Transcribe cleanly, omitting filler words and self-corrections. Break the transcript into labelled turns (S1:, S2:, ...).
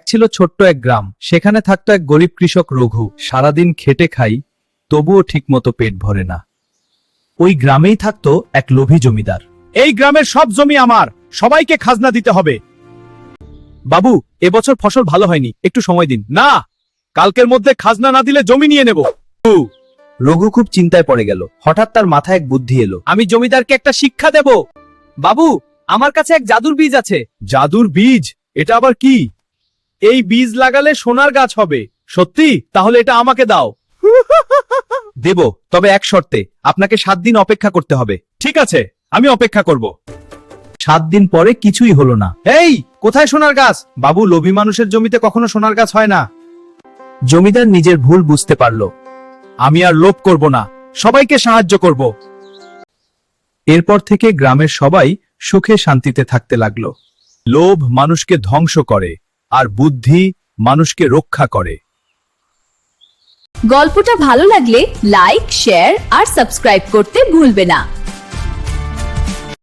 S1: ছিল ছোট্ট এক গ্রাম, সেখানে থাকতো এক গরিব কৃষক রঘু। সারাদিন খেটে খাই, তবুও ঠিকমতো পেট ভরে না। ওই গ্রামেই থাকতো এক লোভী জমিদার।
S2: এই গ্রামের সব জমি আমার, সবাইকে খাজনা দিতে হবে।
S1: বাবু, এবছর ফসল ভালো হয়নি, একটু সময় দিন।
S2: না, কালকের মধ্যে খাজনা না দিলে জমি নিয়ে নেব।
S1: রঘু খুব চিন্তায় পড়ে গেল। হঠাৎ তার মাথায় এক বুদ্ধি এলো।
S2: আমি জমিদারকে একটা শিক্ষা দেব।
S1: বাবু, আমার কাছে এক জাদুর বীজ আছে।
S2: জাদুর বীজ? এটা আবার কি? এই বীজ লাগালে সোনার গাছ হবে। সত্যি? তাহলে এটা আমাকে দাও।
S1: দেব, তবে এক শর্তে, আপনাকে 7 দিন অপেক্ষা করতে হবে।
S2: ঠিক আছে, আমি অপেক্ষা করব।
S1: 7 দিন পরে কিছুই হলো না। এই, কোথায় সোনার গাছ? বাবু, লোভী মানুষের জমিতে কখনো সোনার গাছ হয় না। জমিদার নিজের ভুল বুঝতে পারল।
S2: আমি আর লোভ করব না, সবাইকে সাহায্য করব।
S1: এরপর থেকে গ্রামের সবাই সুখে শান্তিতে থাকতে লাগলো।
S2: লোভ মানুষকে ধ্বংস করে, আর বুদ্ধি মানুষকে রক্ষা করে।
S3: গল্পটা ভালো লাগলে লাইক, শেয়ার আর সাবস্ক্রাইব করতে ভুলবে না।